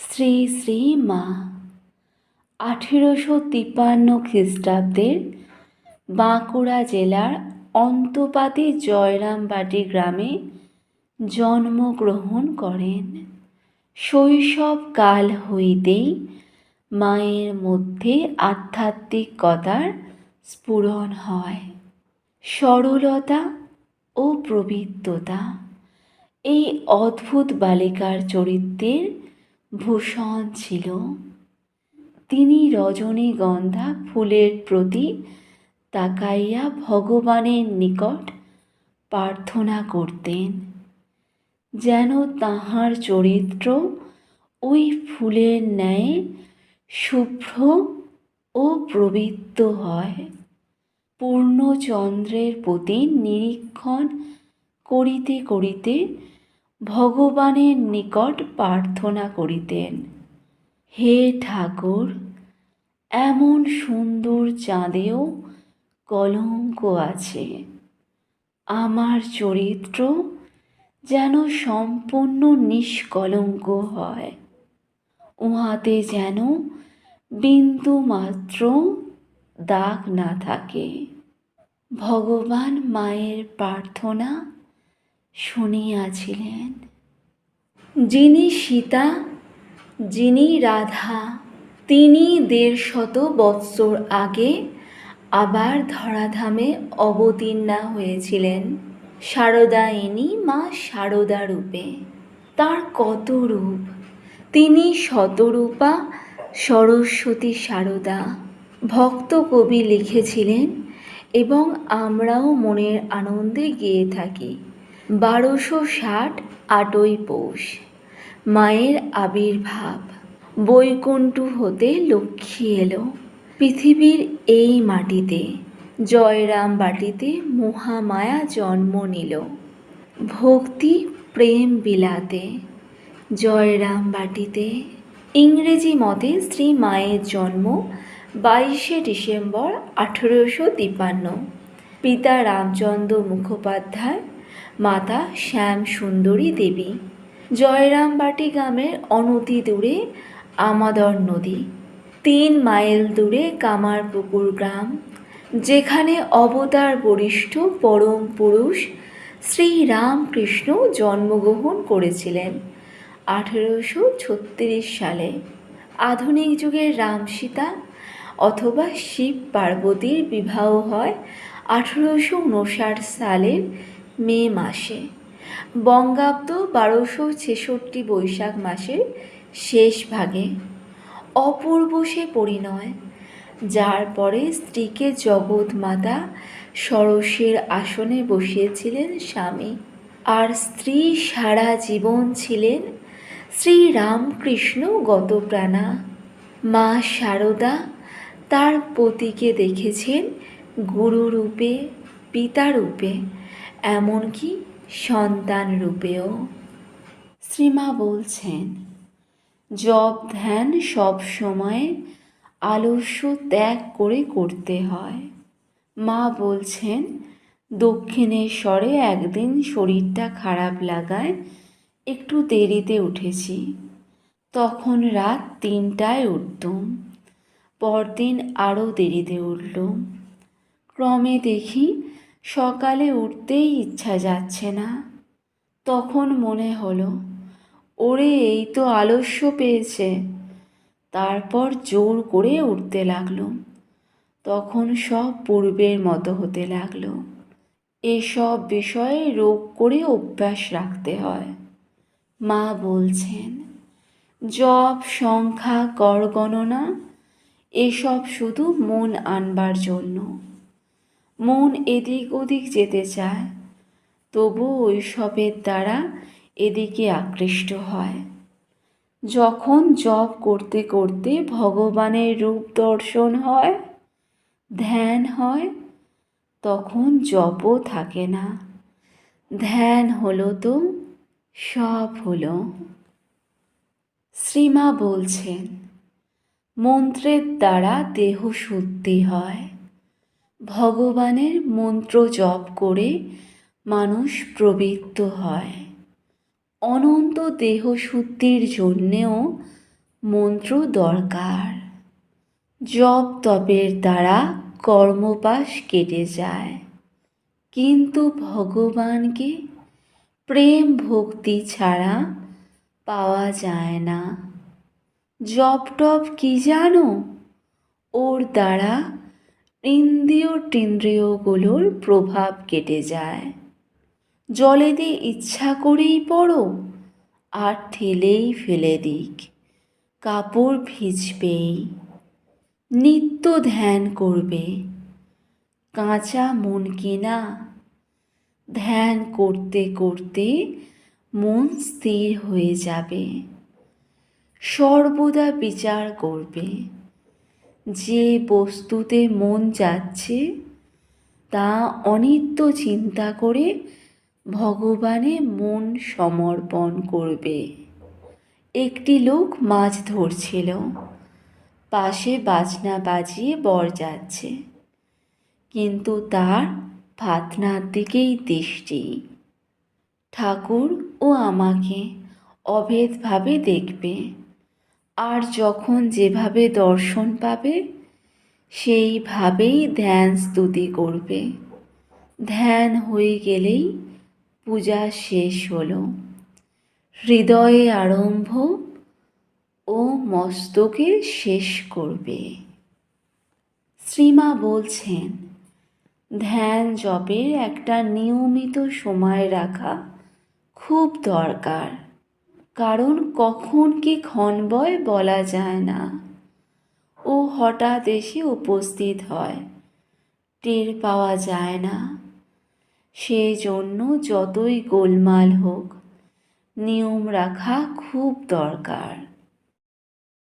শ্রী শ্রী মা 1853 খ্রিস্টাব্দের বাঁকুড়া জেলার অন্তপাতি জয়রামবাটি গ্রামে জন্মগ্রহণ করেন। শৈশবকাল হইতেই মায়ের মধ্যে আধ্যাত্মিকতার স্ফুরণ হয়। সরলতা ও প্রবৃত্ততা এই অদ্ভুত বালিকার চরিত্রের ভূষণ ছিল। তিনি রজনীগন্ধা ফুলের প্রতি তাকাইয়া ভগবানের নিকট প্রার্থনা করতেন, যেন তাহার চরিত্র ওই ফুলের ন্যায় শুভ্র ও পবিত্র হয়। পূর্ণচন্দ্রের প্রতি নিরীক্ষণ করিতে করিতে ভগবানের নিকট প্রার্থনা করিতেন, হে ঠাকুর, এমন সুন্দর চাঁদেও কলঙ্ক আছে। আমার চরিত্র যেন সম্পূর্ণ নিষ্কলঙ্ক হয়, উহাতে যেন বিন্দু মাত্র দাগ না থাকে। ভগবান মায়ের প্রার্থনা শুনিয়াছিলেন। যিনি সীতা, যিনি রাধা, তিনি 150 বৎসর আগে আবার ধরাধামে অবতীর্ণা হয়েছিলেন শারদায়িনী মা শারদা রূপে। তার কত রূপ! তিনি শতরূপা সরস্বতী শারদা। ভক্ত কবি লিখেছিলেন এবং আমরাও মনের আনন্দে গেয়ে থাকি। 1260 8ই পৌষ মায়ের আবির্ভাব। বৈকুণ্ঠ হতে লক্ষ্মী এলো পৃথিবীর এই মাটিতে। জয়রামবাটিতে মহামায়া জন্ম নিল ভক্তি প্রেম বিলাতে। জয়রামবাটিতে ইংরেজি মতে শ্রী মায়ের জন্ম 22শে ডিসেম্বর 1853। পিতা রামচন্দ্র মুখোপাধ্যায়, মাতা শ্যাম সুন্দরী দেবী। জয়রামবাটি গ্রামের অনতি দূরে আমাদর নদী। 3 মাইল দূরে কামারপুকুর গ্রাম, যেখানে অবতার বরিষ্ঠ পরম পুরুষ শ্রী রামকৃষ্ণ জন্মগ্রহণ করেছিলেন 1836 সালে। আধুনিক যুগের রাম সীতা অথবা শিব পার্বতীর বিবাহ হয় 1859 সালের মে মাসে, বঙ্গাব্দ 1266 বৈশাখ মাসের শেষ ভাগে। অপূর্ব সে পরিণয়, যার পরে স্ত্রীকে জগৎ মাতা সরস্বের আসনে বসিয়েছিলেন স্বামী, আর স্ত্রী সারা জীবন ছিলেন শ্রী রামকৃষ্ণ গতপ্রাণা। মা শারদা তার পতিকে দেখেছেন গুরুরূপে, পিতারূপে, এমনকি সন্তান রূপেও। শ্রীমা বলছেন, জপ ধ্যান সব সময় আলস্য ত্যাগ করে করতে হয়। মা বলছেন, দক্ষিণেশ্বরে একদিন শরীরটা খারাপ লাগায় একটু দেরিতে উঠেছি। তখন রাত 3টায় উঠতুম, পরদিন আরও দেরিতে উঠলুম। ক্রমে দেখি সকালে উঠতেই ইচ্ছা যাচ্ছে না। তখন মনে হলো, ওরে এই তো আলস্য পেয়েছে। তারপর জোর করে উঠতে লাগলো। তখন সব পূর্বের মতো হতে লাগলো। এসব বিষয়ে রোগ করে অভ্যাস রাখতে হয়। মা বলছেন, জপ, সংখ্যা, কর গণনা এসব শুধু মন আনবার জন্য। মন এদিক ওদিক যেতে চায়, তবু ওইসবের দ্বারা এদিকে আকৃষ্ট হয়। যখন জপ করতে করতে ভগবানের রূপ দর্শন হয়, ধ্যান হয়, তখন জপও থাকে না। ধ্যান হলো তো সব হলো। শ্রীমা বলছেন, মন্ত্রের দ্বারা দেহ শুদ্ধি হয়। ভগবানের মন্ত্র জপ করে মানুষ প্রবৃত্ত হয়। অনন্ত দেহ শুদ্ধির জন্যেও মন্ত্র দরকার। জপ তপের দ্বারা কর্মপাশ কেটে যায়, কিন্তু ভগবানকে প্রেম ভক্তি ছাড়া পাওয়া যায় না। জপ টপ কি জানো? ওর দ্বারা ইন্দ্রিয় টিন্দ্রিয়গুলোর প্রভাব কেটে যায়। জলেতে ইচ্ছা করেই পড়ো আর ঠেলেই ফেলে দিক, কাপড় ভিজবেই। নিত্য ধ্যান করবে, কাঁচা মন কিনা। ধ্যান করতে করতে মন স্থির হয়ে যাবে। সর্বদা বিচার করবে, যে বস্তুতে মন যাচ্ছে তা অনিত্য চিন্তা করে ভগবানে মন সমর্পণ করবে। একটি লোক মাছ ধরছিল, পাশে বাজনা বাজিয়ে বর যাচ্ছে, কিন্তু তার ফাতনার দিকেই দৃষ্টি। ঠাকুর ও আমাকে অভেদভাবে দেখবে, আর যখন যেভাবে দর্শন পাবে সেইভাবেই ধ্যান স্তুতি করবে। ধ্যান হয়ে গেলেই পূজা শেষ হলো। হৃদয়ে আরম্ভ ও মস্তকে শেষ করবে। শ্রীমা বলছেন, ধ্যান জপের একটা নিয়মিত সময় রাখা খুব দরকার, কারণ কখন কি ক্ষণবয় বলা যায় না। ও হঠাৎ এসে উপস্থিত হয়, টের পাওয়া যায় না। সেজন্য যতই গোলমাল হোক, নিয়ম রাখা খুব দরকার।